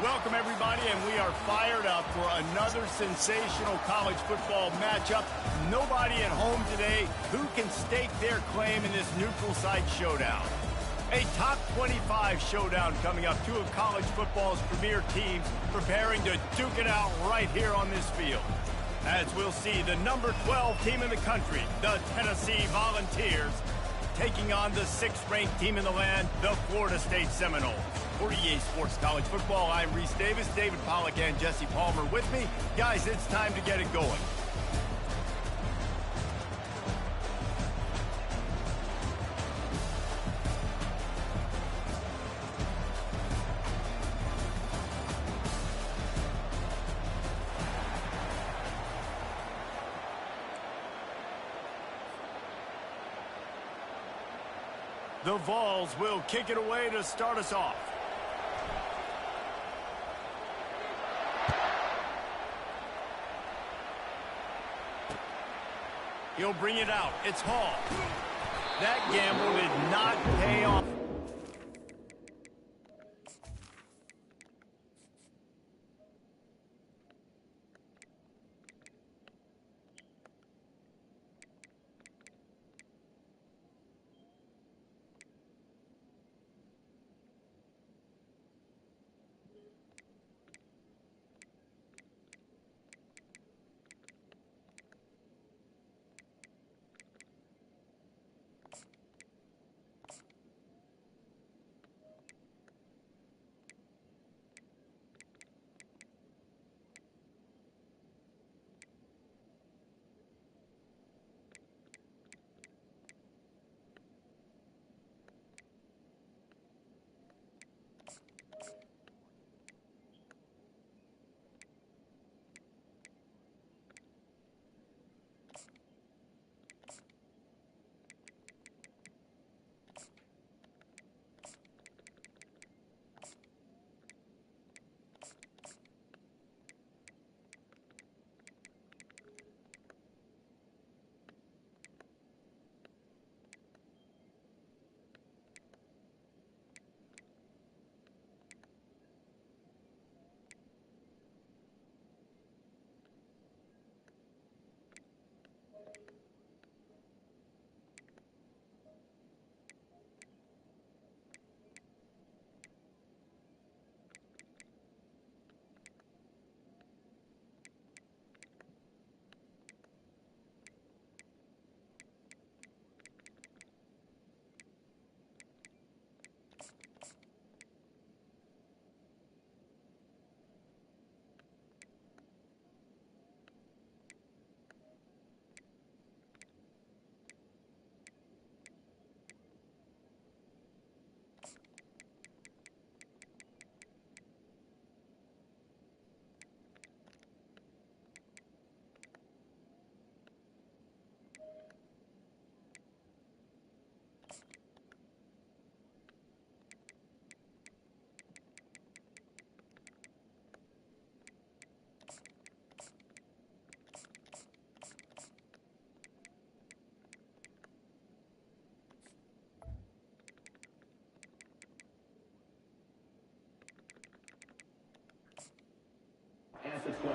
Welcome, everybody, and we are fired up for another sensational college football matchup. Nobody at home today who can stake their claim in this neutral site showdown. A top 25 showdown coming up. Two of college football's premier teams preparing to duke it out right here on this field. As we'll see, the number 12 team in the country, the Tennessee Volunteers, taking on the 6th-ranked team in the land, the Florida State Seminoles. For EA Sports College Football, I'm Reese Davis, David Pollack, and Jesse Palmer with me. Guys, it's time to get it going. The Vols will kick it away to start us off. He'll bring it out. It's Hall. That gamble did not pay off.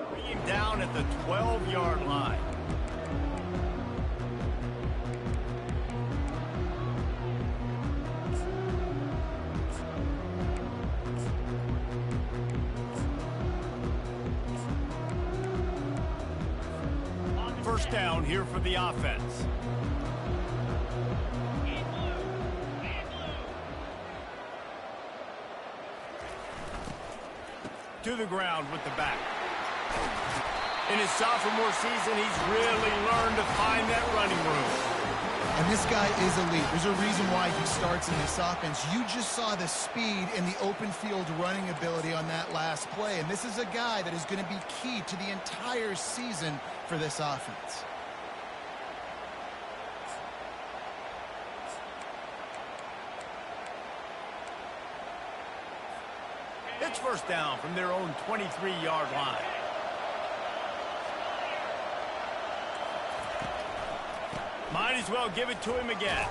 Bring him down at the 12-yard line. First down here for the offense. To the ground with the back. In his sophomore season, he's really learned to find that running room. And this guy is elite. There's a reason why he starts in this offense. You just saw the speed and the open field running ability on that last play. And this is a guy that is going to be key to the entire season for this offense. It's first down from their own 23-yard line. Might as well give it to him again.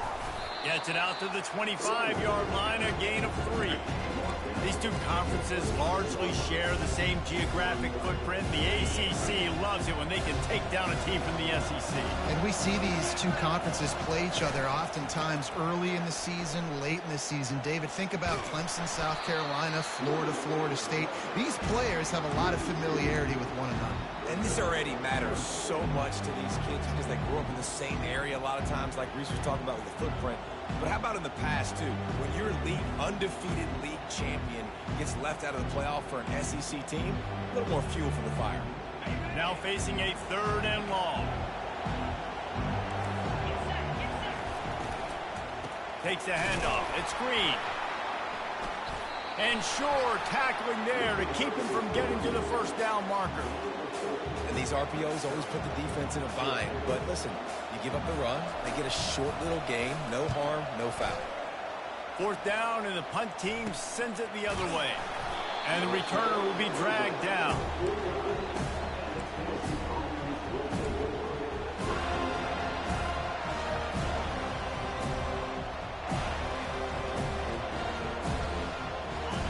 Gets it out to the 25-yard line, a gain of 3. These two conferences largely share the same geographic footprint. The ACC loves it when they can take down a team from the SEC. And we see these two conferences play each other oftentimes early in the season, late in the season. David, think about Clemson, South Carolina, Florida, Florida State. These players have a lot of familiarity with one another. And this already matters so much to these kids because they grew up in the same area a lot of times, like Reese was talking about with the footprint. But how about in the past, too? When your undefeated league champion gets left out of the playoff for an SEC team, a little more fuel for the fire. Now facing a 3rd and long. Takes the handoff. It's Green. And Shore tackling there to keep him from getting to the first down marker. And these RPOs always put the defense in a bind. But listen, you give up the run, they get a short little gain, no harm, no foul. 4th down, and the punt team sends it the other way. And the returner will be dragged down.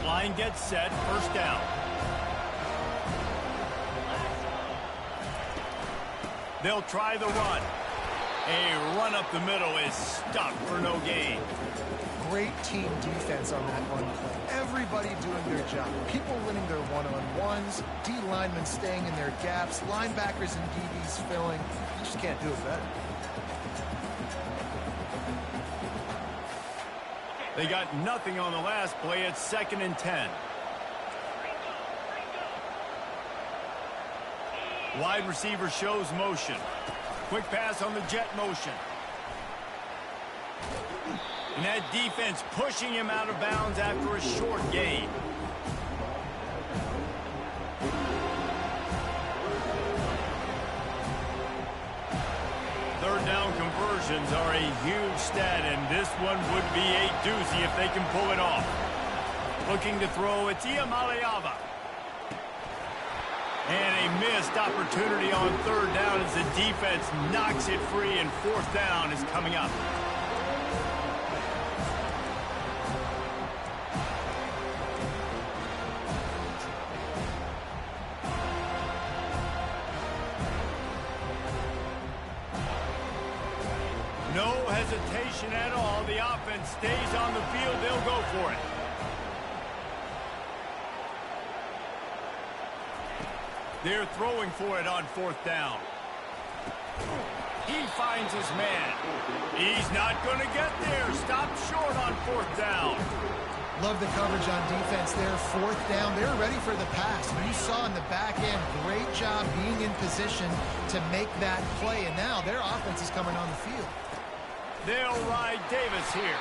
Line gets set, 1st down. They'll try the run. A run up the middle is stuck for no gain. Great team defense on that run play. Everybody doing their job. People winning their one-on-ones, D linemen staying in their gaps, linebackers and DBs filling. You just can't do it better. They got nothing on the last play. It's 2nd and 10. Wide receiver shows motion. Quick pass on the jet motion. And that defense pushing him out of bounds after a short gain. Third down conversions are a huge stat, and this one would be a doozy if they can pull it off. Looking to throw, it's Iamaleava. And a missed opportunity on 3rd down as the defense knocks it free, and 4th down is coming up. No hesitation at all. The offense stays on the field. They'll go for it. They're throwing for it on 4th down. He finds his man. He's not going to get there. Stopped short on 4th down. Love the coverage on defense there. 4th down. They're ready for the pass. You saw in the back end, great job being in position to make that play. And now their offense is coming on the field. They'll ride Davis here.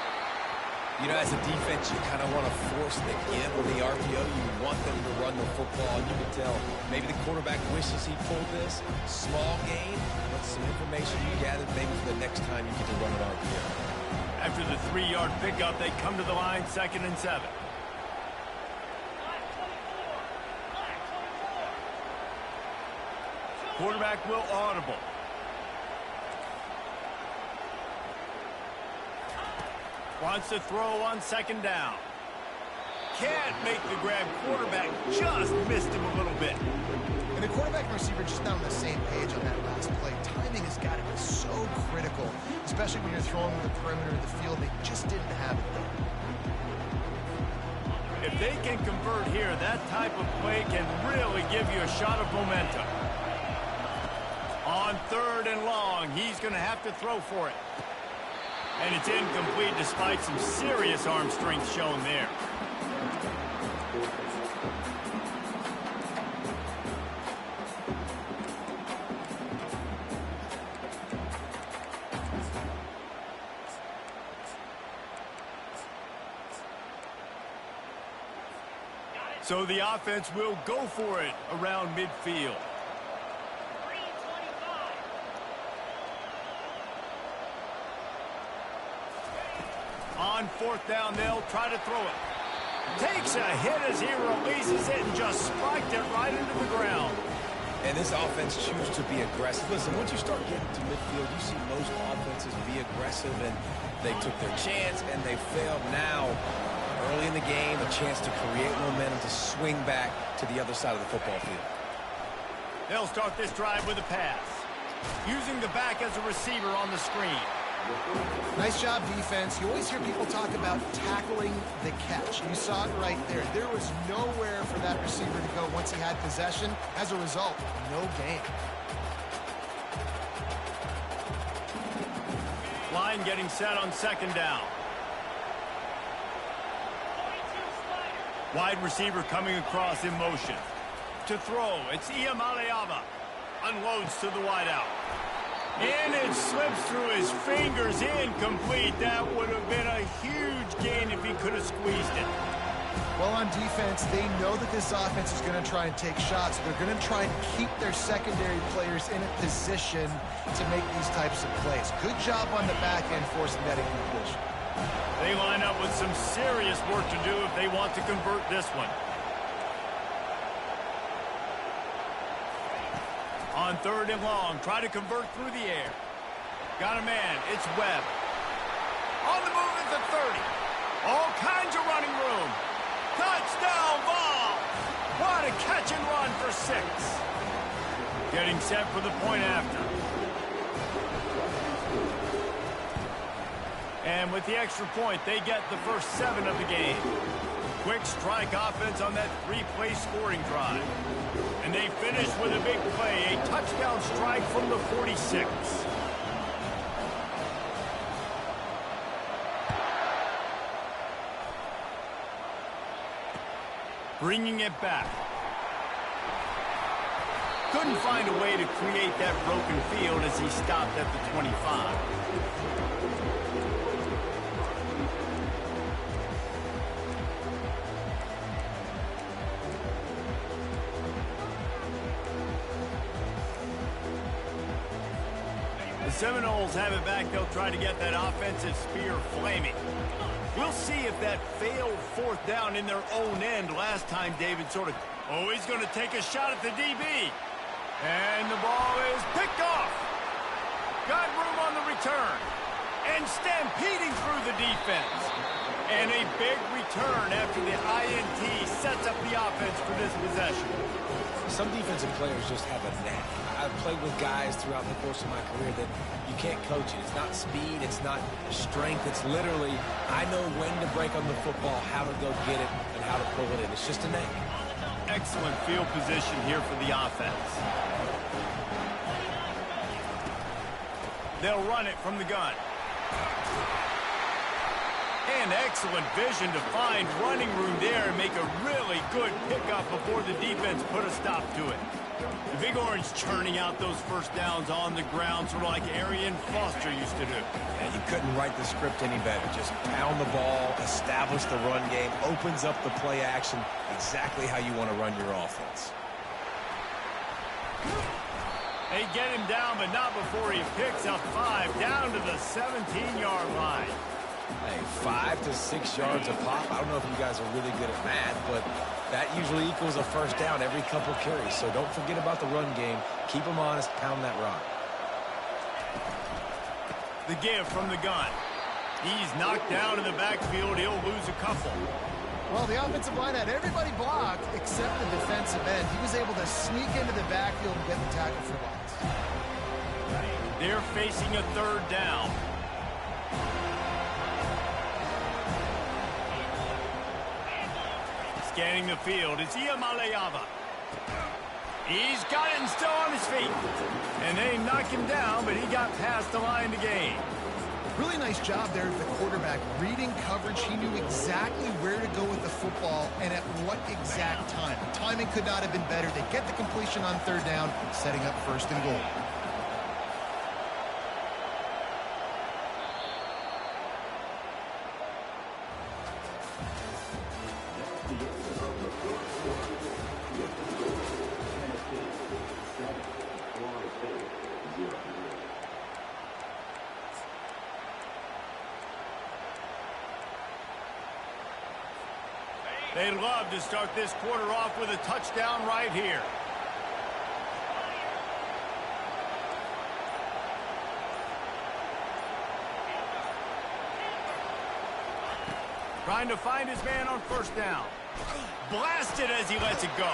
You know, as a defense, you kind of want to force the in on the RPO. You want them to run the football, and you can tell maybe the quarterback wishes he pulled this. Small gain, but some information you gathered maybe for the next time you get to run an RPO. After the 3-yard pickup, they come to the line, 2nd and 7. Quarterback will audible. Wants to throw on 2nd down. Can't make the grab. Quarterback just missed him a little bit. And the quarterback and receiver just not on the same page on that last play. Timing has got to be so critical, especially when you're throwing on the perimeter of the field. They just didn't have it there. If they can convert here, that type of play can really give you a shot of momentum. On 3rd and long, he's going to have to throw for it. And it's incomplete despite some serious arm strength shown there. So the offense will go for it around midfield. On 4th down, they'll try to throw it. Takes a hit as he releases it and just spiked it right into the ground. And this offense chooses to be aggressive. Listen, once you start getting to midfield, you see most offenses be aggressive, and they took their chance, and they failed. Now, Early in the game, a chance to create momentum to swing back to the other side of the football field. They'll start this drive with a pass, using the back as a receiver on the screen. Nice job, defense. You always hear people talk about tackling the catch. You saw it right there. There was nowhere for that receiver to go once he had possession. As a result, no gain. Line getting set on second down. Wide receiver coming across in motion. To throw, it's Iamaleava. Unloads to the wideout. And it slips through his fingers, incomplete. That would have been a huge gain if he could have squeezed it. Well, on defense, they know that this offense is going to try and take shots. They're going to try and keep their secondary players in a position to make these types of plays. Good job on the back end forcing that incompletion. They line up with some serious work to do if they want to convert this one. On third and long, try to convert through the air. Got a man, it's Webb. On the move at the 30. All kinds of running room. Touchdown ball. What a catch and run for 6. Getting set for the point after. And with the extra point, they get the first 7 of the game. Quick strike offense on that 3-play scoring drive. And they finish with a big play, a touchdown strike from the 46. Bringing it back. Couldn't find a way to create that broken field as he stopped at the 25. Seminoles have it back. They'll try to get that offensive spear flaming. We'll see if that failed 4th down in their own end. Last time, David sort of, he's going to take a shot at the DB. And the ball is picked off. Got room on the return. And stampeding through the defense. And a big return after the INT sets up the offense for this possession. Some defensive players just have a knack. I've played with guys throughout the course of my career that you can't coach it. It's not speed, it's not strength. It's literally, I know when to break on the football, how to go get it, and how to pull it in. It's just a knack. Excellent field position here for the offense. They'll run it from the gun. And excellent vision to find running room there and make a really good pickup before the defense put a stop to it. The Big Orange churning out those first downs on the ground, sort of like Arian Foster used to do. Yeah, you couldn't write the script any better. Just pound the ball, establish the run game, opens up the play action, exactly how you want to run your offense. They get him down, but not before he picks up 5 down to the 17-yard line. Hey, 5 to 6 yards a pop. I don't know if you guys are really good at math, but that usually equals a first down every couple carries. So don't forget about the run game. Keep them honest. Pound that rock. The give from the gun. He's knocked down in the backfield. He'll lose a couple. Well, the offensive line had everybody blocked except the defensive end. He was able to sneak into the backfield and get the tackle for loss. They're facing a 3rd down. Scanning the field, it's Iamaleava. He's got it and still on his feet. And they knock him down, but he got past the line to gain. Really nice job there of the quarterback. Reading coverage, he knew exactly where to go with the football and at what exact time. Timing could not have been better. They get the completion on 3rd down, setting up 1st and goal. They'd love to start this quarter off with a touchdown right here. Trying to find his man on first down. Blasted as he lets it go.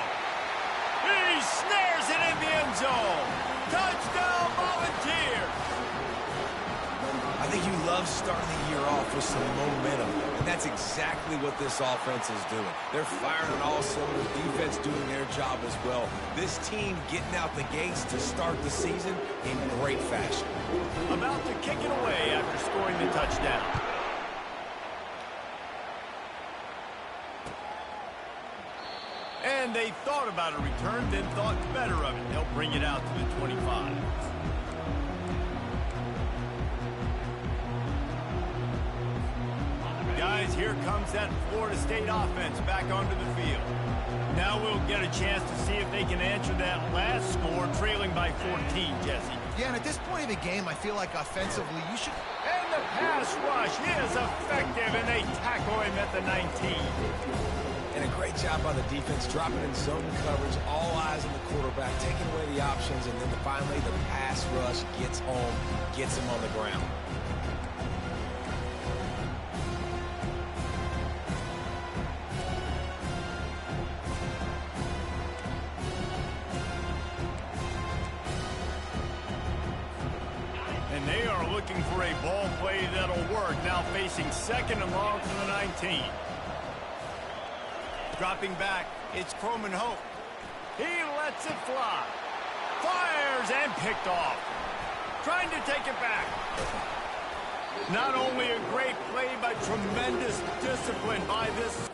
He snares it in the end zone. Touchdown, Volunteers. I think you love starting the year off with some momentum, and that's exactly what this offense is doing. They're firing on all cylinders, defense doing their job as well. This team getting out the gates to start the season in great fashion. About to kick it away after scoring the touchdown. And they thought about a return, then thought better of it. They'll bring it out to the 25. Guys, here comes that Florida State offense back onto the field. Now we'll get a chance to see if they can answer that last score, trailing by 14, Jesse. Yeah, and at this point of the game, I feel like offensively, you should... And the pass rush is effective, and they tackle him at the 19. And a great job by the defense, dropping in zone coverage, all eyes on the quarterback, taking away the options, and then finally the pass rush gets home, gets him on the ground. And they are looking for a ball play that'll work, now facing second and long from the 19. Dropping back, it's Croman Hope. He lets it fly. Fires and picked off. Trying to take it back. Not only a great play, but tremendous discipline by this.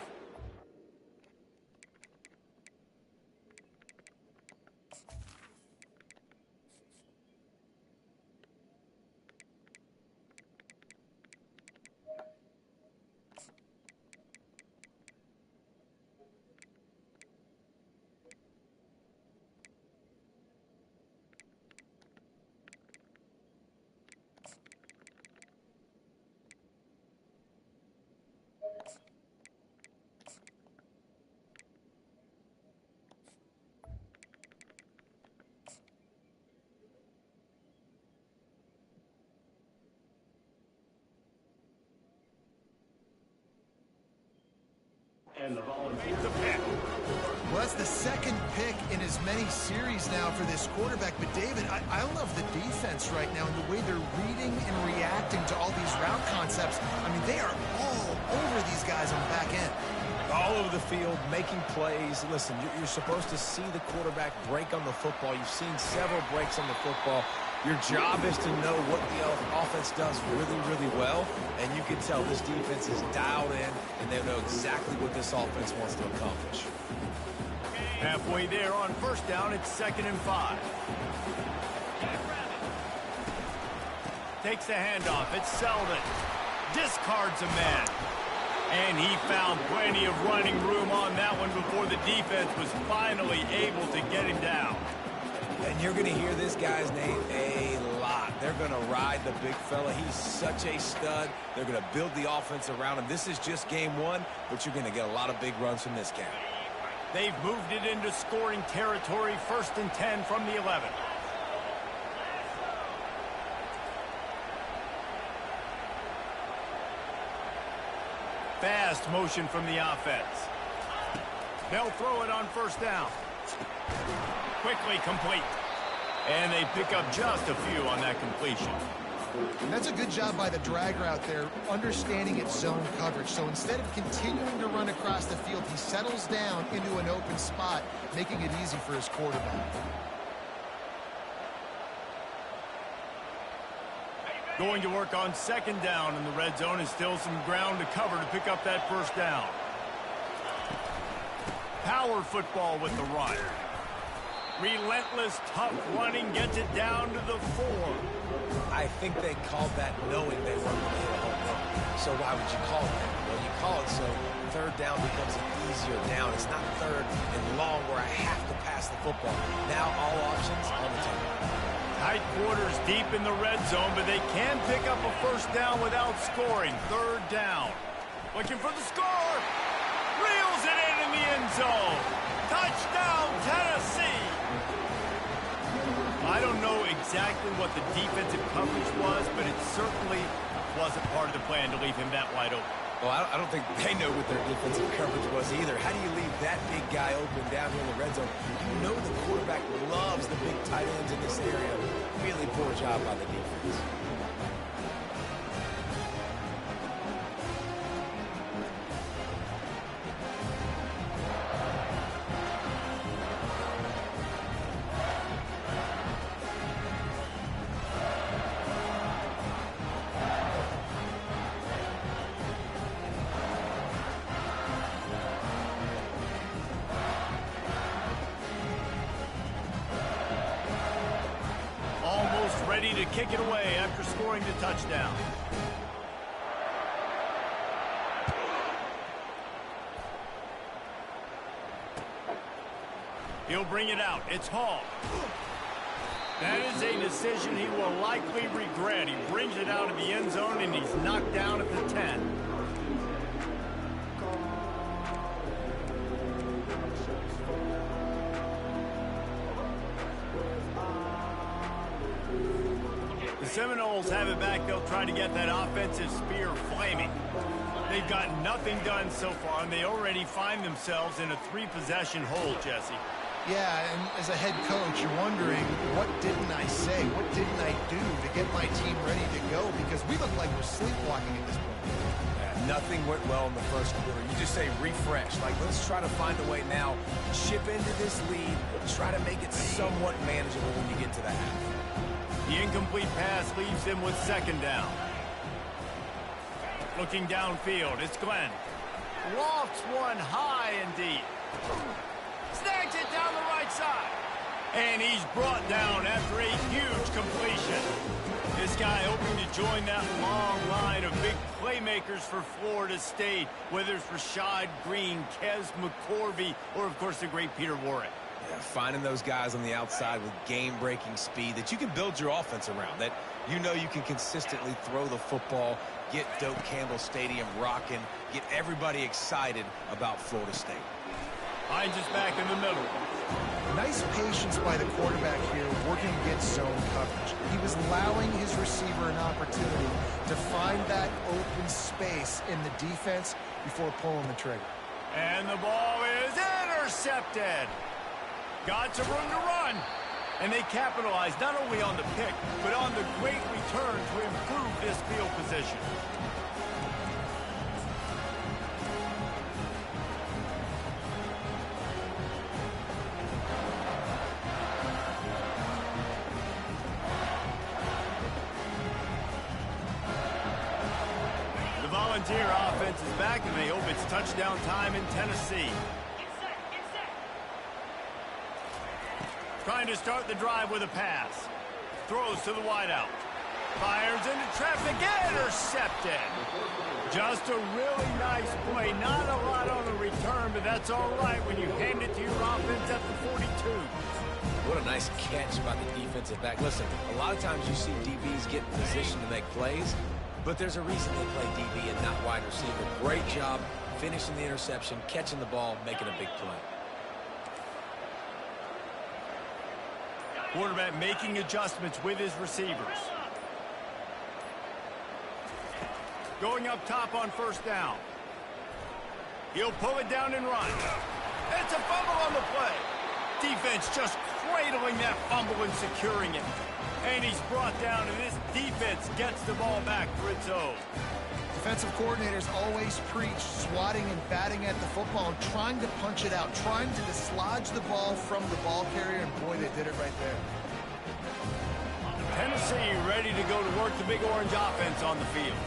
And the ball is the pick. Well, that's the second pick in as many series now for this quarterback. But, David, I love the defense right now and the way they're reading and reacting to all these route concepts. I mean, they are all over these guys on the back end. All over the field, making plays. Listen, you're supposed to see the quarterback break on the football. You've seen several breaks on the football. Your job is to know what the offense does really, really well, and you can tell this defense is dialed in, and they know exactly what this offense wants to accomplish. Halfway there on first down, it's 2nd and 5. Takes the handoff, it's Selden. Discards a man. And he found plenty of running room on that one before the defense was finally able to get him down. And you're going to hear this guy's name a lot. They're going to ride the big fella. He's such a stud. They're going to build the offense around him. This is just game one, but you're going to get a lot of big runs from this guy. They've moved it into scoring territory, 1st and 10 from the 11. Fast motion from the offense. They'll throw it on first down. Quickly complete. And they pick up just a few on that completion. And that's a good job by the drag route there, understanding its zone coverage. So instead of continuing to run across the field, he settles down into an open spot, making it easy for his quarterback. Going to work on 2nd down in the red zone, and still some ground to cover to pick up that first down. Power football with the run. Relentless, tough running, gets it down to the 4. I think they called that knowing they weren't going to hit a home run. So why would you call it that? Well, you call it so 3rd down becomes an easier down. It's not 3rd and long where I have to pass the football. Now all options on the table. Tight quarters deep in the red zone, but they can pick up a first down without scoring. 3rd down. Looking for the score. Reels it in the end zone. Touchdown, Tennessee. I don't know exactly what the defensive coverage was, but it certainly wasn't part of the plan to leave him that wide open. Well, I don't think they know what their defensive coverage was either. How do you leave that big guy open down here in the red zone? You know the quarterback loves the big tight ends in this area. Really poor job by the defense. Ready to kick it away after scoring the touchdown. He'll bring it out. It's Hall. That is a decision he will likely regret. He brings it out of the end zone, and he's knocked down at the 10. The Seminoles have it back. They'll try to get that offensive spear flaming. They've gotten nothing done so far, and they already find themselves in a 3-possession hole, Jesse. Yeah, and as a head coach, you're wondering, what didn't I say? What didn't I do to get my team ready to go? Because we look like we're sleepwalking at this point. Yeah, nothing went well in the first quarter. You just say refresh. Like, let's try to find a way now. Chip into this lead. Try to make it somewhat manageable when you get to the half. The incomplete pass leaves them with second down. Looking downfield, it's Glenn. Lofts one high and deep. Snags it down the right side. And he's brought down after a huge completion. This guy hoping to join that long line of big playmakers for Florida State, whether it's Rashad Green, Kez McCorvey, or, of course, the great Peter Warrick. Yeah, finding those guys on the outside with game-breaking speed that you can build your offense around, that you know you can consistently throw the football, get Doak Campbell Stadium rocking, get everybody excited about Florida State. Hines is back in the middle. Nice patience by the quarterback here working against zone coverage. He was allowing his receiver an opportunity to find that open space in the defense before pulling the trigger. And the ball is intercepted. Got some room to run. And they capitalized not only on the pick, but on the great return to improve this field position. The Volunteer offense is back, and they hope it's touchdown time in Tennessee. Trying to start the drive with a pass. Throws to the wideout. Fires into traffic. Intercepted. Just a really nice play. Not a lot on the return, but that's all right when you hand it to your offense at the 42. What a nice catch by the defensive back. Listen, a lot of times you see DBs get in position to make plays, but there's a reason they play DB and not wide receiver. Great job finishing the interception, catching the ball, making a big play. Quarterback making adjustments with his receivers. Going up top on first down. He'll pull it down and run. It's a fumble on the play. Defense just cradling that fumble and securing it. And he's brought down, and this defense gets the ball back for its own. Defensive coordinators always preach swatting and batting at the football and trying to punch it out, trying to dislodge the ball from the ball carrier, and boy, they did it right there. Tennessee ready to go to work the Big Orange offense on the field.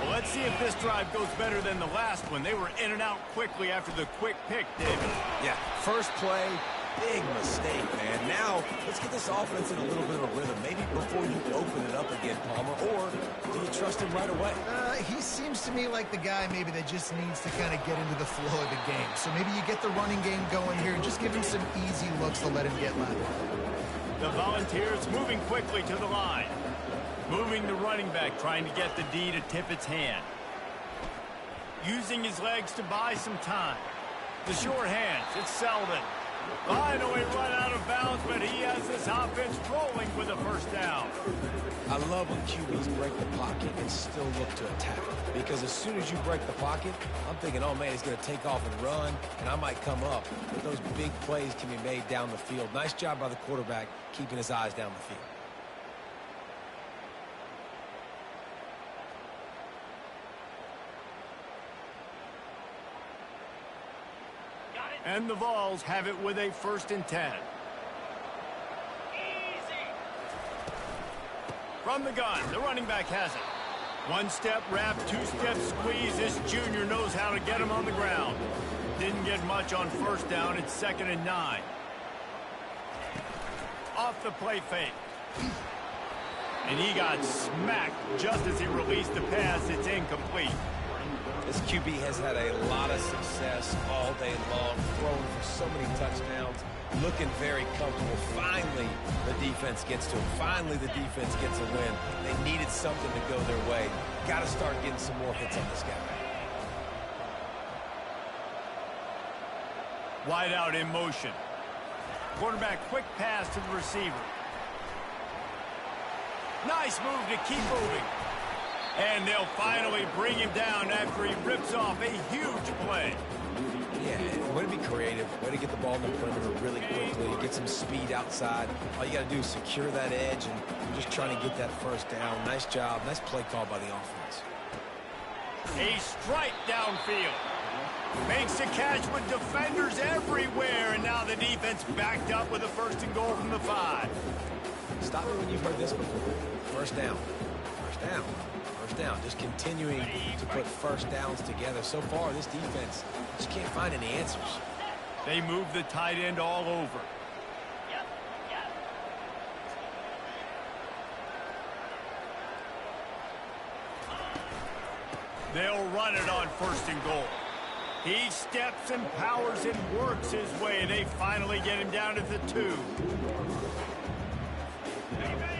Well, let's see if this drive goes better than the last one. They were in and out quickly after the quick pick, David. Yeah, first play, big mistake, man. Now, let's get this offense in a little bit of a rhythm. Maybe before you open it up again, Palmer, or do you trust him right away? He seems to me like the guy maybe that just needs to kind of get into the flow of the game. So maybe you get the running game going here and just give him some easy looks to let him get lateral. The Volunteers moving quickly to the line. Moving the running back, trying to get the D to tip its hand. Using his legs to buy some time. The short hands, it's Selden. Finally run out of bounds, but he has this offense rolling with a first down. I love when QBs break the pocket and still look to attack. Because as soon as you break the pocket, I'm thinking, oh man, he's going to take off and run, and I might come up. But those big plays can be made down the field. Nice job by the quarterback keeping his eyes down the field. And the Vols have it with a 1st and 10. From the gun, the running back has it. 1-step wrap, 2-step squeeze. This junior knows how to get him on the ground. Didn't get much on 1st down. It's 2nd and 9. Off the play fake. And he got smacked just as he released the pass. It's incomplete. This QB has had a lot of success all day long, throwing for so many touchdowns, looking very comfortable. Finally, the defense gets to him. Finally, the defense gets a win. They needed something to go their way. Got to start getting some more hits on this guy. Wide out in motion. Quarterback quick pass to the receiver. Nice move to keep moving. And they'll finally bring him down after he rips off a huge play. Yeah, way to be creative. Way to get the ball in the perimeter really quickly. Get some speed outside. All you got to do is secure that edge and just trying to get that 1st down. Nice job. Nice play call by the offense. A strike downfield. Makes a catch with defenders everywhere. And now the defense backed up with a 1st and goal from the 5. Stop me when you've heard this before. 1st down. 1st down. Down, just continuing to put 1st downs together. So far, this defense just can't find any answers. They move the tight end all over. They'll run it on 1st and goal. He steps and powers and works his way. They finally get him down to the 2.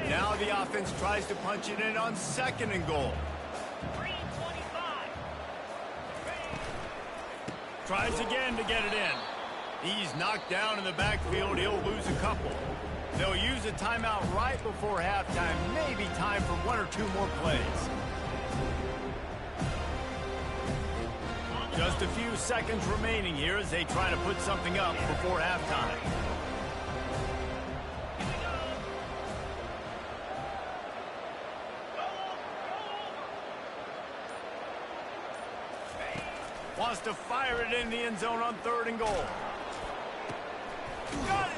Now the offense tries to punch it in on 2nd and goal. Tries again to get it in. He's knocked down in the backfield. He'll lose a couple. They'll use a timeout right before halftime. Maybe time for 1 or 2 more plays. Just a few seconds remaining here as they try to put something up before halftime. Wants to fire it in the end zone on 3rd and goal. Got it!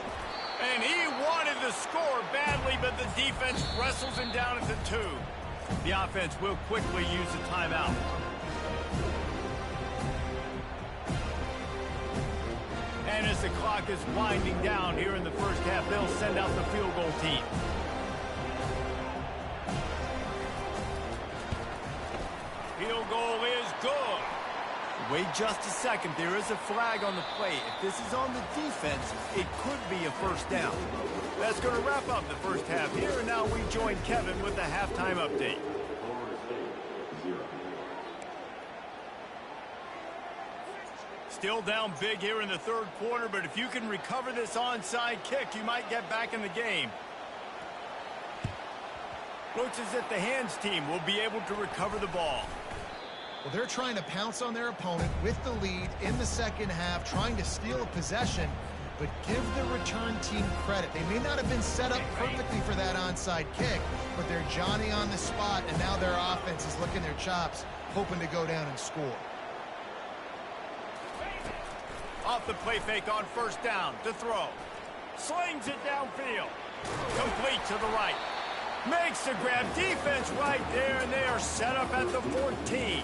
And he wanted the score badly, but the defense wrestles him down at the 2. The offense will quickly use a timeout. And as the clock is winding down here in the 1st half, they'll send out the field goal team. Field goal is good. Wait just a second. There is a flag on the play. If this is on the defense, it could be a 1st down. That's going to wrap up the 1st half here, and now we join Kevin with the halftime update. Still down big here in the 3rd quarter, but if you can recover this onside kick, you might get back in the game. Looks as if the hands team will be able to recover the ball. Well, they're trying to pounce on their opponent with the lead in the 2nd half, trying to steal a possession, but give the return team credit. They may not have been set up perfectly for that onside kick, but they're Johnny on the spot, and now their offense is licking their chops, hoping to go down and score. Off the play fake on 1st down to throw. Slings it downfield. Complete to the right. Makes the grab. Defense right there, and they are set up at the 14.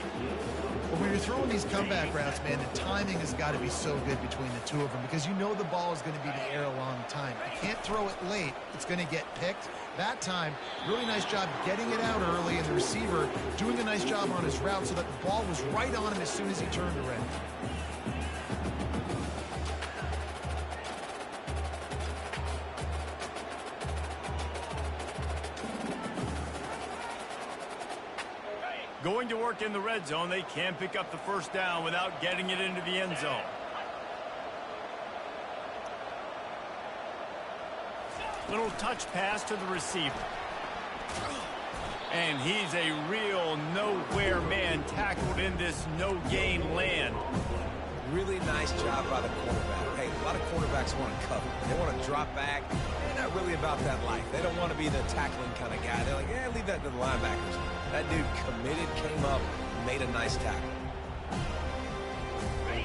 Well, when you're throwing these comeback routes, man, the timing has got to be so good between the 2 of them because you know the ball is going to be in the air a long time. You can't throw it late. It's going to get picked. That time, really nice job getting it out early, and the receiver doing a nice job on his route so that the ball was right on him as soon as he turned around. Going to work in the red zone, they can pick up the 1st down without getting it into the end zone. Little touch pass to the receiver. And he's a real nowhere man tackled in this no-gain land. Really nice job by the quarterback. Hey, a lot of quarterbacks want to cover. They want to drop back. They're not really about that life. They don't want to be the tackling kind of guy. They're like, yeah, leave that to the linebackers. That dude committed, came up, made a nice tackle.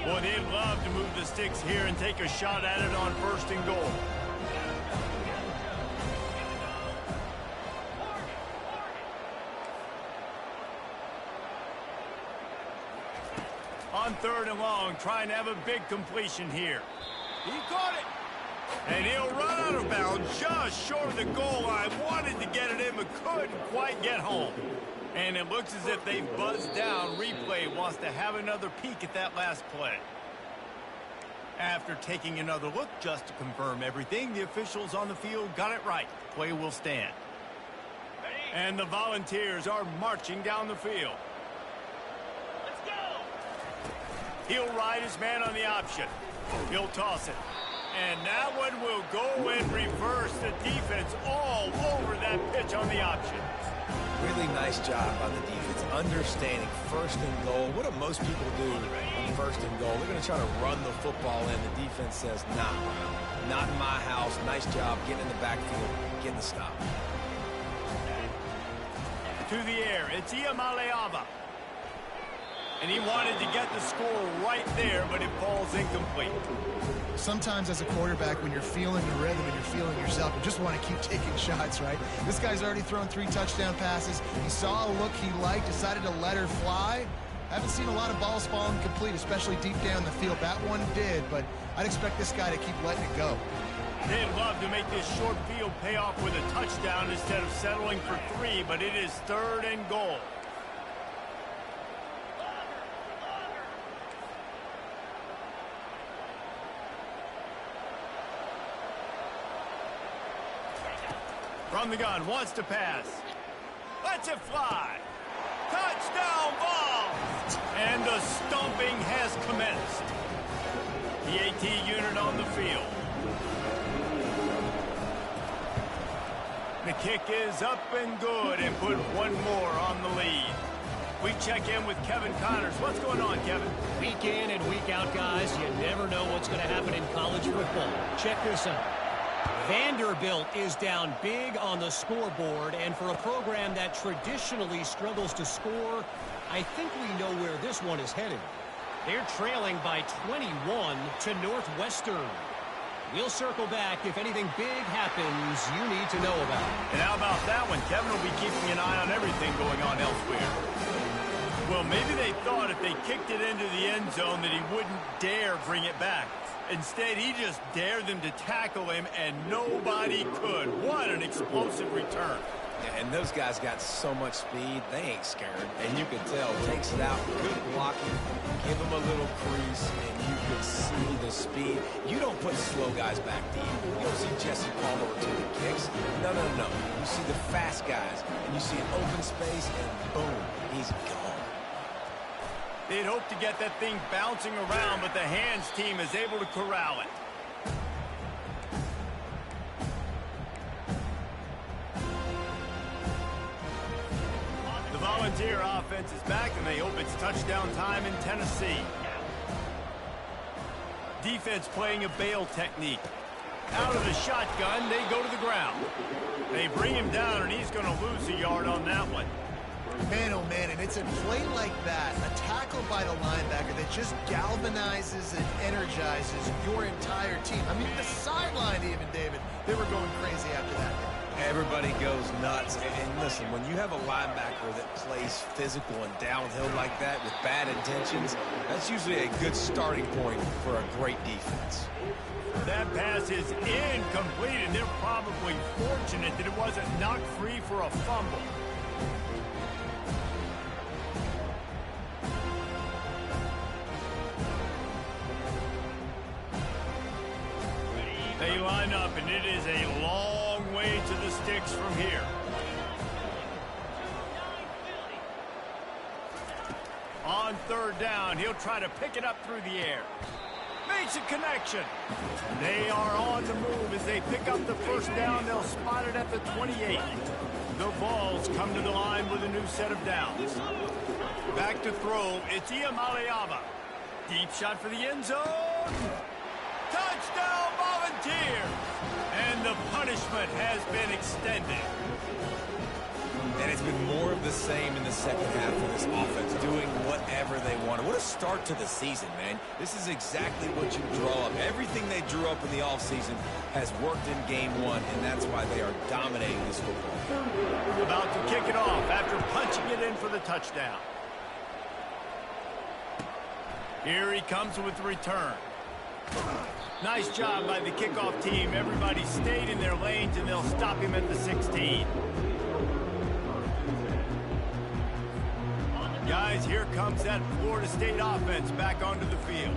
Boy, they'd love to move the sticks here and take a shot at it on 1st and goal. On 3rd and long, trying to have a big completion here. He caught it. And he'll run out of bounds just short of the goal line. Wanted to get it in, but couldn't quite get home. And it looks as if they've buzzed down. Replay wants to have another peek at that last play. After taking another look just to confirm everything, the officials on the field got it right. Play will stand. And the Volunteers are marching down the field. He'll ride his man on the option. He'll toss it. And that one will go in reverse. The defense all over that pitch on the option. Really nice job by the defense, understanding 1st and goal. What do most people do on 1st and goal? They're going to try to run the football in. The defense says, nah, not in my house. Nice job getting in the backfield, getting the stop. To the air, it's Iamaleava. And he wanted to get the score right there, but it falls incomplete. Sometimes as a quarterback, when you're feeling the rhythm and you're feeling yourself, you just want to keep taking shots, right? This guy's already thrown 3 touchdown passes. He saw a look he liked, decided to let her fly. Haven't seen a lot of balls falling complete, especially deep down the field. That one did, but I'd expect this guy to keep letting it go. They'd love to make this short field pay off with a touchdown instead of settling for 3, but it is 3rd and goal. From the gun, wants to pass. Lets it fly. Touchdown ball! And the stomping has commenced. The AT unit on the field. The kick is up and good and put one more on the lead. We check in with Kevin Connors. What's going on, Kevin? Week in and week out, guys, you never know what's going to happen in college football. Check this out. Vanderbilt is down big on the scoreboard, and for a program that traditionally struggles to score, I think we know where this one is headed. They're trailing by 21 to Northwestern. We'll circle back if anything big happens you need to know about. And how about that one? Kevin will be keeping an eye on everything going on elsewhere. Well, maybe they thought if they kicked it into the end zone that he wouldn't dare bring it back. Instead, he just dared them to tackle him, and nobody could. What an explosive return. Yeah, and those guys got so much speed, they ain't scared. And you can tell, takes it out, good blocking, give them a little crease, and you can see the speed. You don't put slow guys back deep. You don't see Jesse Palmer returning kicks. No. You see the fast guys, and you see an open space, and boom, he's gone. They'd hope to get that thing bouncing around, but the hands team is able to corral it. The Volunteer offense is back, and they hope it's touchdown time in Tennessee. Defense playing a bail technique. Out of the shotgun, they go to the ground. They bring him down, and he's going to lose a yard on that one. Man, oh man, and it's a play like that, a tackle by the linebacker that just galvanizes and energizes your entire team. I mean, the sideline even, David, they were going crazy after that. Everybody goes nuts. And listen, when you have a linebacker that plays physical and downhill like that with bad intentions, that's usually a good starting point for a great defense. That pass is incomplete, and they're probably fortunate that it wasn't knocked free for a fumble. They line up, and it is a long way to the sticks from here. On third down, he'll try to pick it up through the air. Makes a connection. They are on the move as they pick up the first down. They'll spot it at the 28. The Vols come to the line with a new set of downs. Back to throw. It's Iamaleava. Deep shot for the end zone. Touchdown, Volunteers. And the punishment has been extended. And it's been more of the same in the second half of this offense, doing whatever they wanted. What a start to the season, man. This is exactly what you draw up. Everything they drew up in the offseason has worked in game one, and that's why they are dominating this football. About to kick it off after punching it in for the touchdown. Here he comes with the return. Nice job by the kickoff team. Everybody stayed in their lanes, and they'll stop him at the 16. Guys, here comes that Florida State offense back onto the field.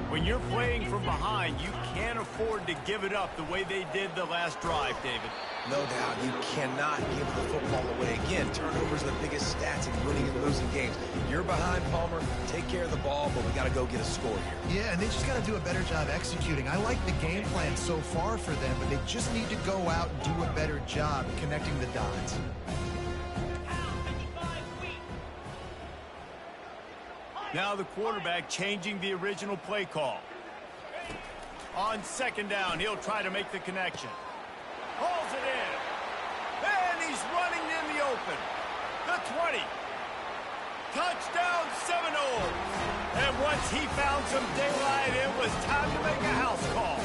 When you're playing from behind, you can't afford to give it up the way they did the last drive, David. No doubt, you cannot give the football away. Again, turnovers are the biggest stats in winning and losing games. You're behind, Palmer, take care of the ball, but we got to go get a score here. Yeah, and they just got to do a better job executing. I like the game plan so far for them, but they just need to go out and do a better job connecting the dots. Now the quarterback changing the original play call. On second down, he'll try to make the connection. Hauls it in. And he's running in the open. The 20. Touchdown, Seminoles. And once he found some daylight, it was time to make a house call.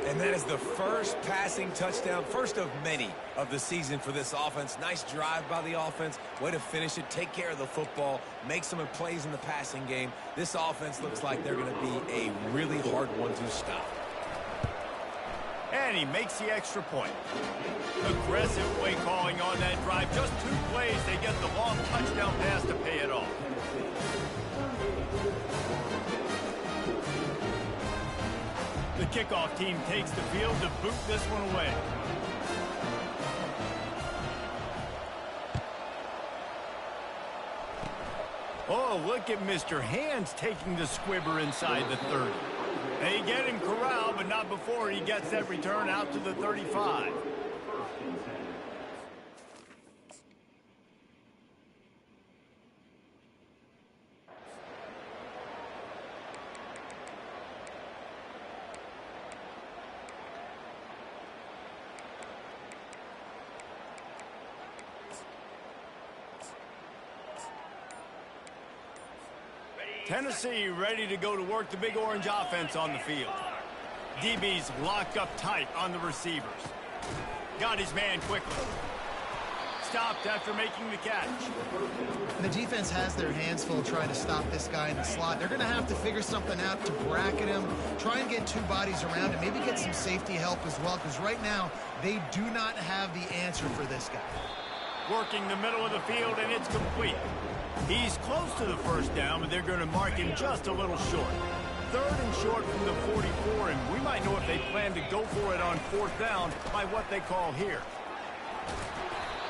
And that is the first passing touchdown, first of many of the season for this offense. Nice drive by the offense. Way to finish it, take care of the football, make some plays in the passing game. This offense looks like they're going to be a really hard one to stop. And he makes the extra point. Aggressive play calling on that drive. Just 2 plays, they get the long touchdown pass to pay it off. The kickoff team takes the field to boot this one away. Oh, look at Mr. Hands taking the squibber inside the 30. They get him corralled, but not before he gets that return out to the 35. Tennessee ready to go to work the Big Orange offense on the field. DB's locked up tight on the receivers. Got his man quickly. Stopped after making the catch. And the defense has their hands full trying to stop this guy in the slot. They're going to have to figure something out to bracket him, try and get 2 bodies around him, maybe get some safety help as well, because right now they do not have the answer for this guy. Working the middle of the field, and it's complete. He's close to the first down, but they're going to mark him just a little short. 3rd and short from the 44, and we might know if they plan to go for it on 4th down by what they call here.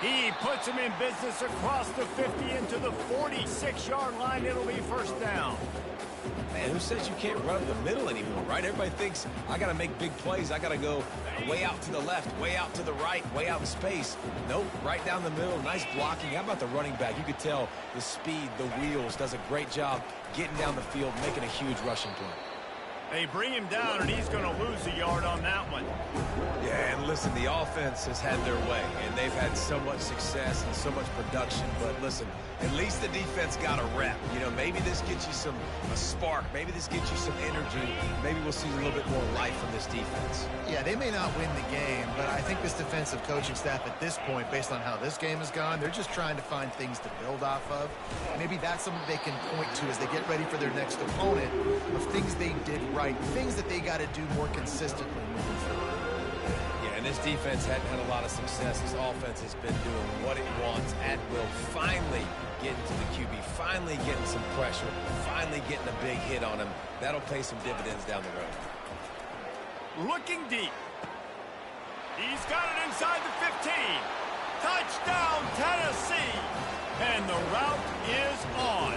He puts him in business across the 50 into the 46-yard line. It'll be first down. Man, who says you can't run up the middle anymore, right? Everybody thinks, I got to make big plays. I got to go way out to the left, way out to the right, way out in space. Nope, right down the middle. Nice blocking. How about the running back? You could tell the speed, the wheels, does a great job getting down the field, making a huge rushing play. They bring him down, and he's going to lose a yard on that one. Yeah, and listen, the offense has had their way, and they've had so much success and so much production. But listen, at least the defense got a rep. You know, maybe this gets you a spark. Maybe this gets you some energy. Maybe we'll see a little bit more life from this defense. Yeah, they may not win the game, but I think this defensive coaching staff at this point, based on how this game has gone, they're just trying to find things to build off of. Maybe that's something they can point to as they get ready for their next opponent of things they did right, things that they got to do more consistently moving forward. Yeah, and this defense hadn't had a lot of success. This offense has been doing what it wants at will. Finally getting to the QB, finally getting some pressure, finally getting a big hit on him. That'll pay some dividends down the road. Looking deep. He's got it inside the 15. Touchdown, Tennessee. And the route is on.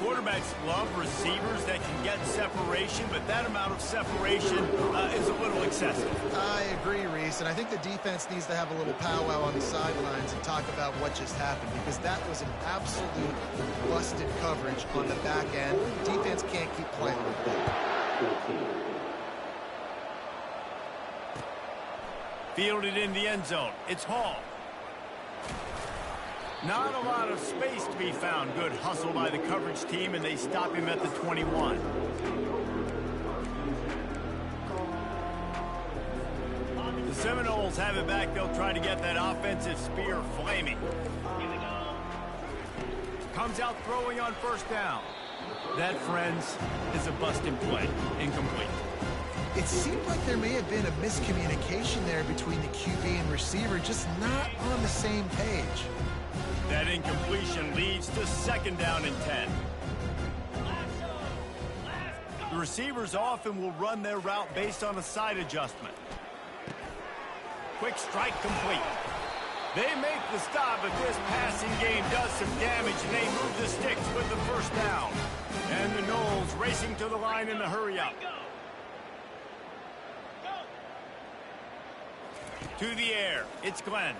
Quarterback quarterbacks love receivers that can get separation, but that amount of separation is a little excessive. I agree, Reese, and I think the defense needs to have a little powwow on the sidelines and talk about what just happened, because that was an absolute busted coverage on the back end. Defense can't keep playing like that. Fielded in the end zone. It's Hall. Not a lot of space to be found. Good hustle by the coverage team, and they stop him at the 21. The Seminoles have it back. They'll try to get that offensive spear flaming. Comes out throwing on first down. That, friends, is a busted play. Incomplete. It seemed like there may have been a miscommunication there between the QB and receiver, just not on the same page. That incompletion leads to second down and 10. The receivers often will run their route based on a side adjustment. Quick strike complete. They make the stop, but this passing game does some damage, and they move the sticks with the first down. And the Noles racing to the line in the hurry-up. To the air, it's Glenn.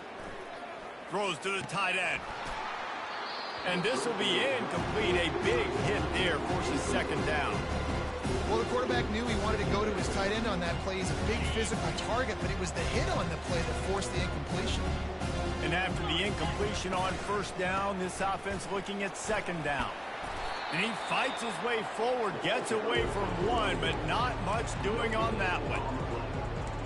Throws to the tight end. And this will be incomplete. A big hit there, forces second down. Well, the quarterback knew he wanted to go to his tight end on that play. He's a big physical target, but it was the hit on the play that forced the incompletion. And after the incompletion on first down, this offense looking at second down. And he fights his way forward, gets away from one, but not much doing on that one.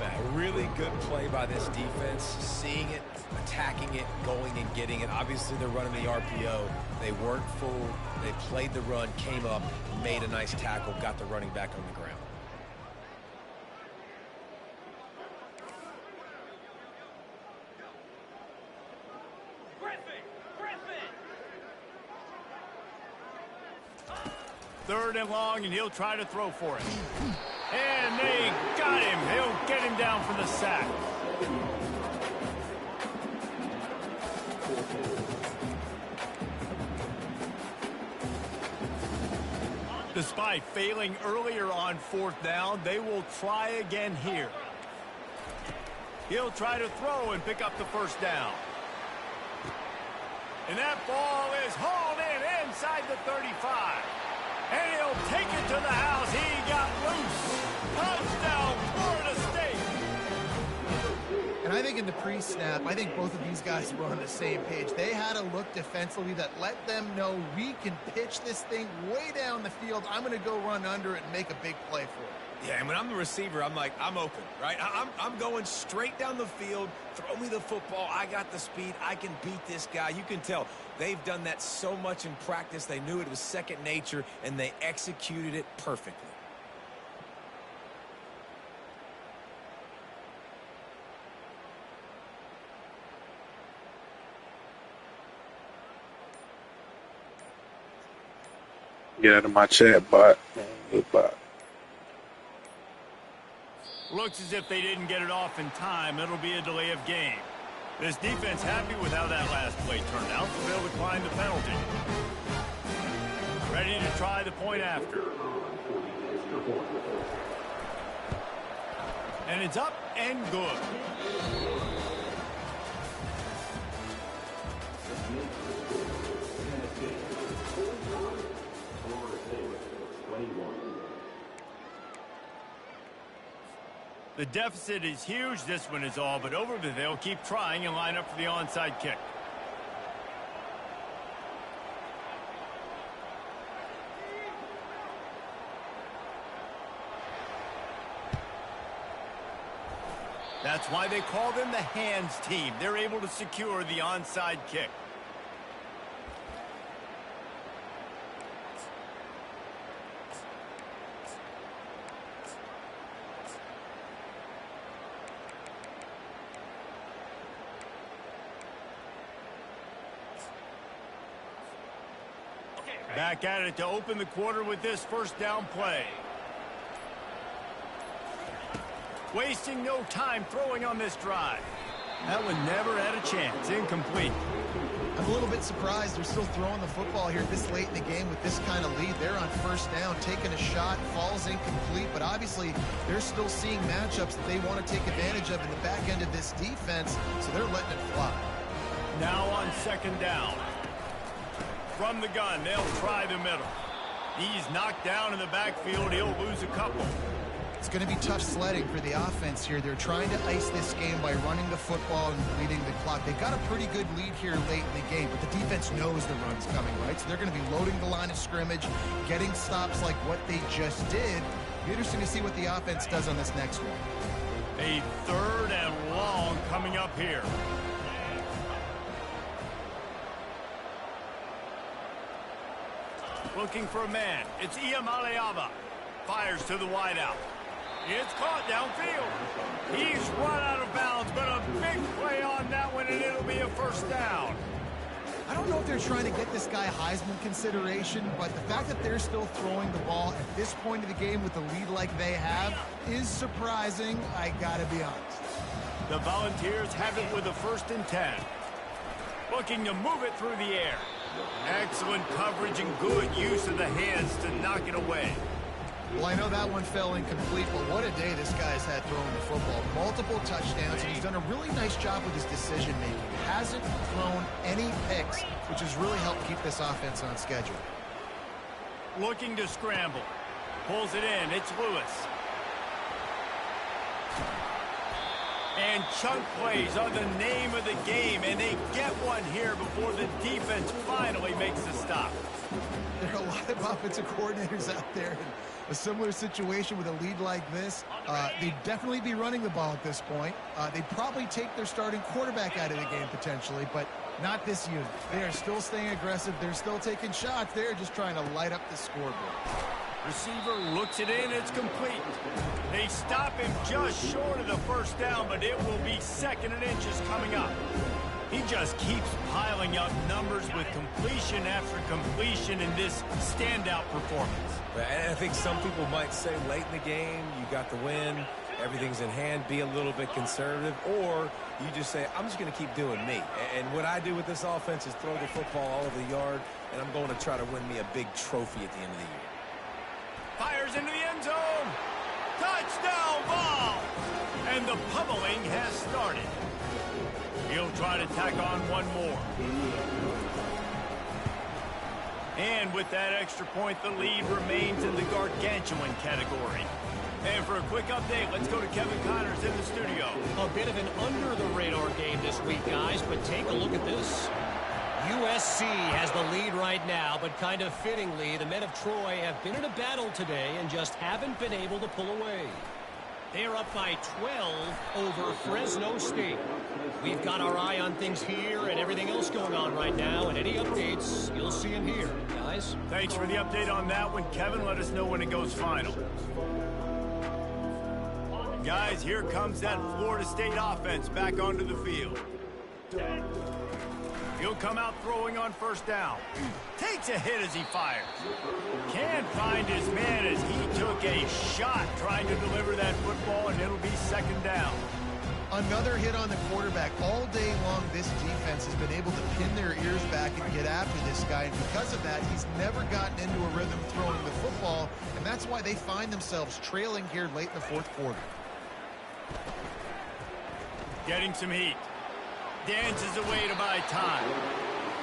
A really good play by this defense, seeing it, attacking it, going and getting it. Obviously, they're running the RPO. They weren't fooled. They played the run, came up, made a nice tackle, got the running back on the ground. Third and long, and he'll try to throw for it. And they got him. He'll get him down for the sack. Despite failing earlier on fourth down, they will try again here. He'll try to throw and pick up the first down. And that ball is hauled in inside the 35. And he'll take it to the house. He got loose. Touchdown, Florida State. And I think in the pre-snap, I think both of these guys were on the same page. They had a look defensively that let them know we can pitch this thing way down the field. I'm going to go run under it and make a big play for it. Yeah, and when I'm the receiver, I'm like, I'm open, right? I'm going straight down the field. Throw me the football. I got the speed. I can beat this guy. You can tell they've done that so much in practice. They knew it was second nature, and they executed it perfectly. Get out of my chat, bot. Bot. Looks as if they didn't get it off in time. It'll be a delay of game. This defense happy with how that last play turned out, so they'll decline the penalty. Ready to try the point after. And it's up and good. The deficit is huge. This one is all but over, but they'll keep trying and line up for the onside kick. That's why they call them the hands team. They're able to secure the onside kick. Back at it to open the quarter with this first down play. Wasting no time throwing on this drive. That one never had a chance. Incomplete. I'm a little bit surprised they're still throwing the football here this late in the game with this kind of lead. They're on first down, taking a shot, falls incomplete, but obviously they're still seeing matchups that they want to take advantage of in the back end of this defense, so they're letting it fly. Now on second down. From the gun, they'll try the middle. He's knocked down in the backfield. He'll lose a couple. It's going to be tough sledding for the offense here. They're trying to ice this game by running the football and leading the clock. They've got a pretty good lead here late in the game, but the defense knows the run's coming, right? So they're going to be loading the line of scrimmage, getting stops like what they just did. It'll be interesting to see what the offense does on this next one. A third and long coming up here. Looking for a man. It's Iamaleava. Fires to the wideout. It's caught downfield. He's run out of bounds, but a big play on that one, and it'll be a first down. I don't know if they're trying to get this guy Heisman consideration, but the fact that they're still throwing the ball at this point of the game with the lead like they have is surprising, I gotta be honest. The Volunteers have it with a 1st and 10. Looking to move it through the air. Excellent coverage and good use of the hands to knock it away. Well, I know that one fell incomplete, but what a day this guy's had throwing the football. Multiple touchdowns, and he's done a really nice job with his decision-making. Hasn't thrown any picks, which has really helped keep this offense on schedule. Looking to scramble. Pulls it in. It's Lewis. And chunk plays are the name of the game, and they get one here before the defense finally makes the stop. There are a lot of offensive coordinators out there in a similar situation with a lead like this. They'd definitely be running the ball at this point. They'd probably take their starting quarterback out of the game potentially, but not this unit. They are still staying aggressive. They're still taking shots. They're just trying to light up the scoreboard. Receiver looks it in. It's complete. They stop him just short of the first down, but it will be 2nd and inches coming up. He just keeps piling up numbers with completion after completion in this standout performance. And I think some people might say late in the game, you got the win, everything's in hand, be a little bit conservative, or you just say, I'm just going to keep doing me. And what I do with this offense is throw the football all over the yard, and I'm going to try to win me a big trophy at the end of the year. Fires into the end zone. Touchdown ball. And the pummeling has started. He'll try to tack on one more. And with that extra point, the lead remains in the gargantuan category. And for a quick update, let's go to Kevin Connors in the studio. A bit of an under-the-radar game this week, guys, but take a look at this. USC has the lead right now, but kind of fittingly, the men of Troy have been in a battle today and just haven't been able to pull away. They're up by 12 over Fresno State. We've got our eye on things here and everything else going on right now, and any updates, you'll see them here, guys. Thanks for the update on that one, Kevin. Let us know when it goes final. Guys, here comes that Florida State offense back onto the field. He'll come out throwing on first down. Takes a hit as he fires. Can't find his man as he took a shot trying to deliver that football, and it'll be 2nd down. Another hit on the quarterback. All day long, this defense has been able to pin their ears back and get after this guy, and because of that, he's never gotten into a rhythm throwing the football, and that's why they find themselves trailing here late in the 4th quarter. Getting some heat. Dances away to buy time.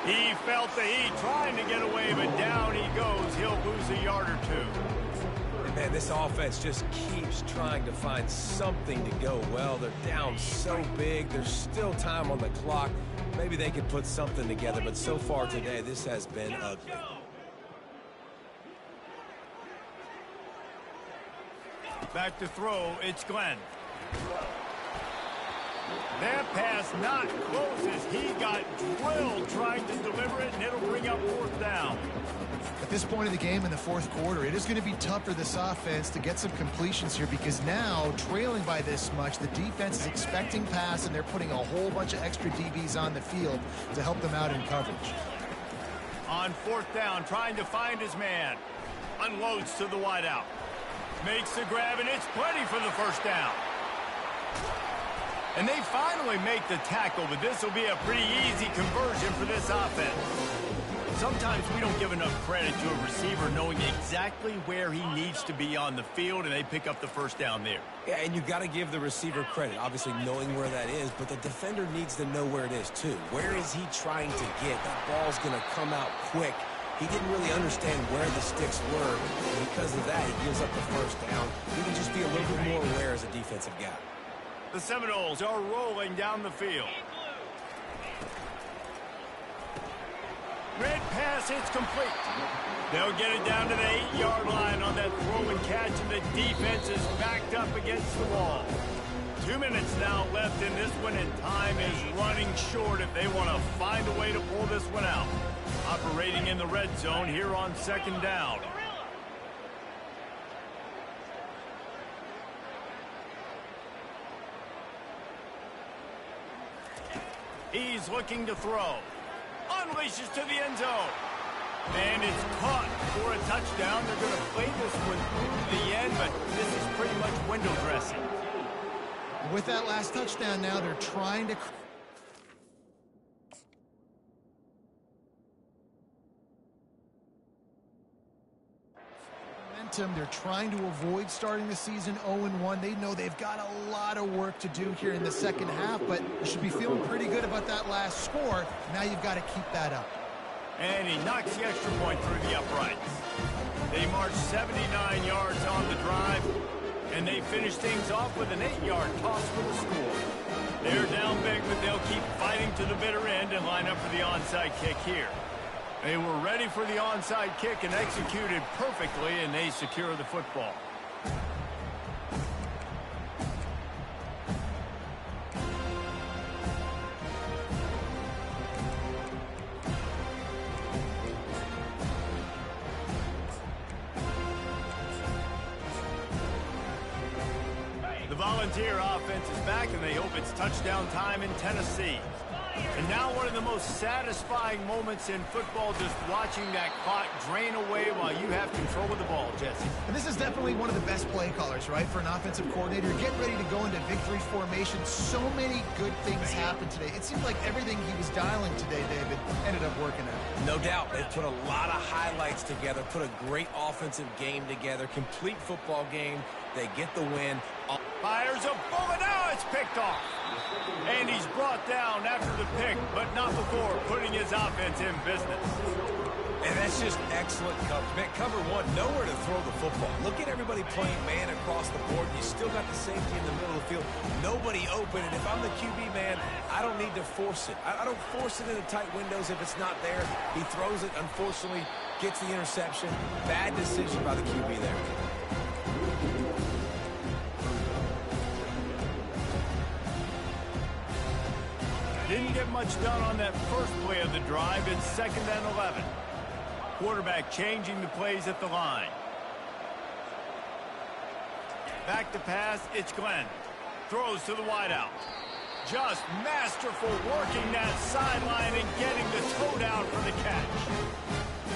He felt the heat trying to get away, but down he goes. He'll lose a yard or two. And man, this offense just keeps trying to find something to go well. They're down so big. There's still time on the clock. Maybe they could put something together, but so far today, this has been ugly. Back to throw, it's Glenn. That pass not close as he got drilled trying to deliver it, and it'll bring up 4th down. At this point of the game in the 4th quarter, it is going to be tough for this offense to get some completions here because now, trailing by this much, the defense is expecting pass, and they're putting a whole bunch of extra DBs on the field to help them out in coverage. On 4th down, trying to find his man. Unloads to the wideout. Makes the grab, and it's plenty for the first down. And they finally make the tackle, but this will be a pretty easy conversion for this offense. Sometimes we don't give enough credit to a receiver knowing exactly where he needs to be on the field, and they pick up the first down there. Yeah, and you got to give the receiver credit, obviously knowing where that is, but the defender needs to know where it is too. Where is he trying to get? That ball's going to come out quick. He didn't really understand where the sticks were, and because of that, he gives up the first down. He can just be a little bit more aware as a defensive guy. The Seminoles are rolling down the field. Red pass, it's complete. They'll get it down to the 8-yard line on that throw and catch, and the defense is backed up against the wall. 2 minutes now left in this one, and time is running short if they want to find a way to pull this one out. Operating in the red zone here on second down. He's looking to throw. Unleashes to the end zone. And it's caught for a touchdown. They're going to play this one through the end, but this is pretty much window dressing. With that last touchdown now, they're trying to... They're trying to avoid starting the season 0-1. They know they've got a lot of work to do here in the second half, but you should be feeling pretty good about that last score. Now you've got to keep that up. And he knocks the extra point through the uprights. They march 79 yards on the drive, and they finish things off with an 8-yard toss for the score. They're down big, but they'll keep fighting to the bitter end and line up for the onside kick here. They were ready for the onside kick and executed perfectly, and they secure the football. The Volunteer offense is back, and they hope it's touchdown time in Tennessee. And now one of the most satisfying moments in football, just watching that clock drain away while you have control of the ball, Jesse. And this is definitely one of the best play callers, right, for an offensive coordinator. Getting ready to go into victory formation. So many good things happened today. It seemed like everything he was dialing today, David, ended up working out. No doubt. They've put a lot of highlights together, put a great offensive game together, complete football game. They get the win. Fires a bullet. Now it's picked off. And he's brought down after the pick, but not before putting his offense in business. And that's just excellent coverage. Man, cover one, nowhere to throw the football. Look at everybody playing man across the board. You still got the safety in the middle of the field. Nobody open. And if I'm the QB man, I don't need to force it. I don't force it into tight windows if it's not there. He throws it, unfortunately, gets the interception. Bad decision by the QB there. Didn't get much done on that first play of the drive. It's 2nd and 11. Quarterback changing the plays at the line. Back to pass, it's Glenn. Throws to the wideout. Just masterful working that sideline and getting the toe down for the catch.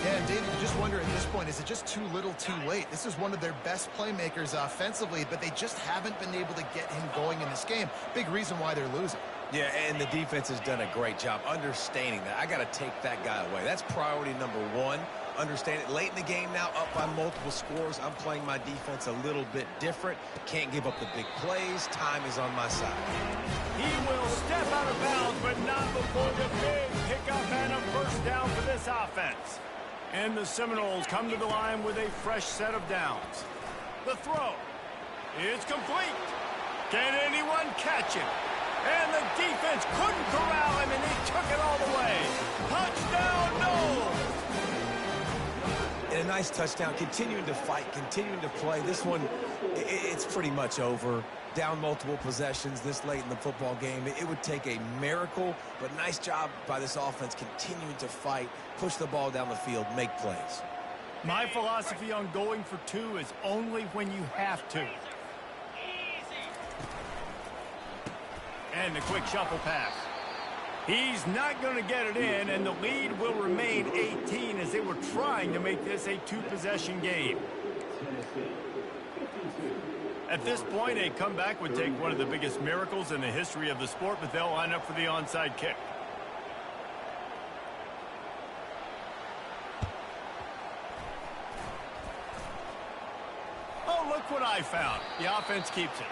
Yeah, and David, you just wonder at this point, is it just too little too late? This is one of their best playmakers offensively, but they just haven't been able to get him going in this game. Big reason why they're losing. Yeah, and the defense has done a great job understanding that. I got to take that guy away. That's priority number one. Understand it. Late in the game now, up by multiple scores. I'm playing my defense a little bit different. Can't give up the big plays. Time is on my side. He will step out of bounds, but not before the big pickup and a first down for this offense. And the Seminoles come to the line with a fresh set of downs. The throw is complete. Can anyone catch it? And the defense couldn't corral him, and he took it all the way. Touchdown, no! And a nice touchdown, continuing to fight, continuing to play. This one, it's pretty much over. Down multiple possessions this late in the football game. It would take a miracle, but nice job by this offense continuing to fight, push the ball down the field, make plays. My philosophy on going for two is only when you have to. And the quick shuffle pass. He's not going to get it in, and the lead will remain 18 as they were trying to make this a two-possession game. At this point, a comeback would take one of the biggest miracles in the history of the sport, but they'll line up for the onside kick. Oh, look what I found. The offense keeps it.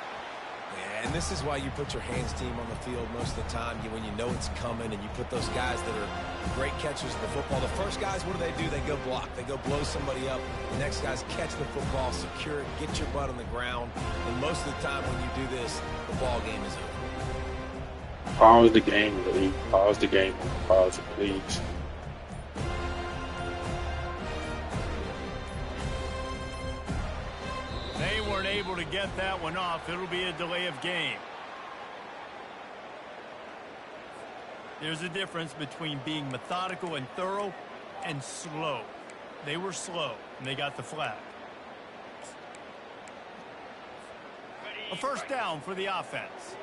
Yeah, and this is why you put your hands team on the field most of the time. When you know it's coming, and you put those guys that are great catchers of the football. The first guys, what do? They go block. They go blow somebody up. The next guys catch the football, secure it, get your butt on the ground. And most of the time when you do this, the ball game is over. Pause the game, Lee. Pause the game. Pause it, please. They weren't able to get that one off. It'll be a delay of game. There's a difference between being methodical and thorough and slow. They were slow, and they got the flag. A first down for the offense.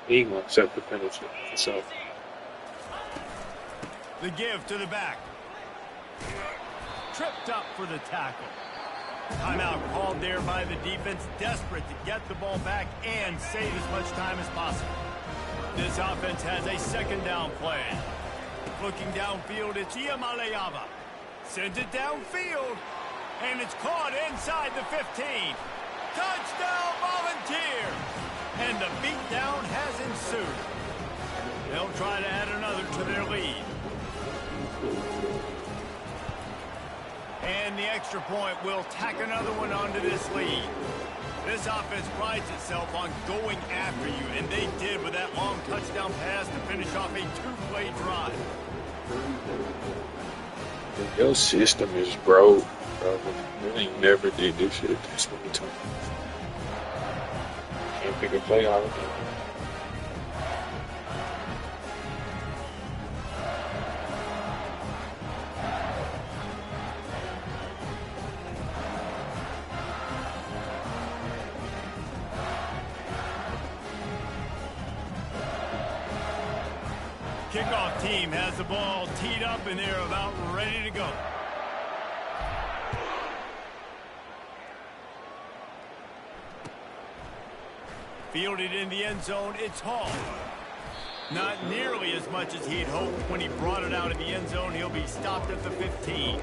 He ain't gonna accept the penalty. So The give to the back. Tripped up for the tackle. Timeout called there by the defense, desperate to get the ball back and save as much time as possible. This offense has a second down play. Looking downfield, it's Iamaleava. Sends it downfield, and it's caught inside the 15. Touchdown, Volunteers! And the beatdown has ensued. They'll try to add another to their lead. And the extra point will tack another one onto this lead. This offense prides itself on going after you, and they did with that long touchdown pass to finish off a two-play drive. your system is broke, bro. You ain't never did this shit this many times. Can't pick a play out of it. Kickoff team has the ball teed up, and they're about ready to go. Fielded in the end zone, it's Hall. Not nearly as much as he'd hoped when he brought it out of the end zone. He'll be stopped at the 15.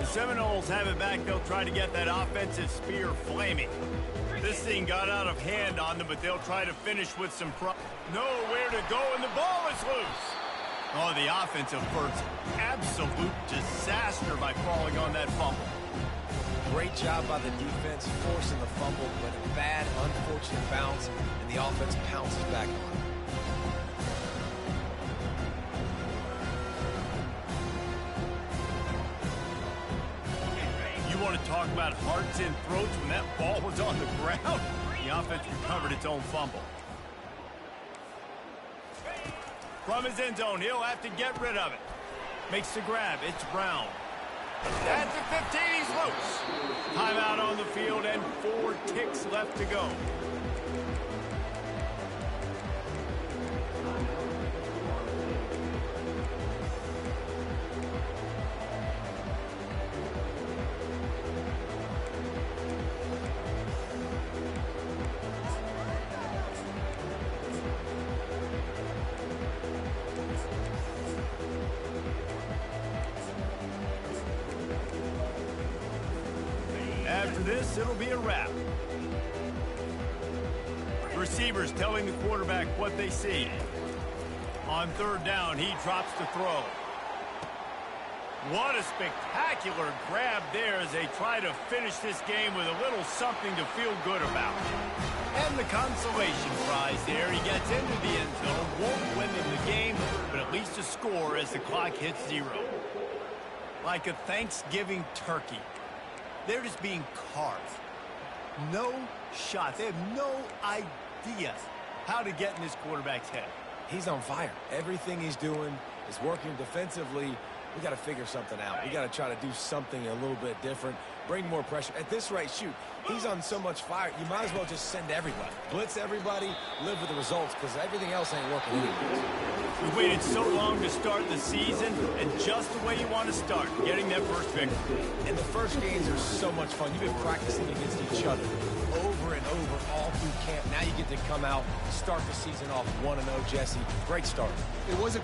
Seminoles have it back. They'll try to get that offensive spear flaming. This thing got out of hand on them, but they'll try to finish with some nowhere to go, and the ball is loose. Oh, the offense averts absolute disaster by falling on that fumble. Great job by the defense forcing the fumble, but a bad, unfortunate bounce, and the offense pounces back on it. You want to talk about hearts and throats when that ball was on the ground? The offense recovered its own fumble. From his end zone, he'll have to get rid of it. Makes the grab. It's Brown. At the 15, he's loose. Timeout on the field and 4 ticks left to go. After this, it'll be a wrap. Receivers telling the quarterback what they see. On third down, he drops to throw. What a spectacular grab there as they try to finish this game with a little something to feel good about. And the consolation prize there. He gets into the end zone, won't win them the game, but at least a score as the clock hits 0. Like a Thanksgiving turkey. They're just being carved. No shot. They have no idea how to get in this quarterback's head. He's on fire. Everything he's doing is working defensively. We got to figure something out. We got to try to do something a little bit different. bring more pressure. At this rate, shoot, he's on so much fire, you might as well just send everybody. Blitz everybody, live with the results, because everything else ain't working anyways. We waited so long to start the season, and just the way you want to start, getting that first victory. And the first games are so much fun. You've been practicing against each other over and over all through camp. Now you get to come out, start the season off 1-0, Jesse. Great start. It was a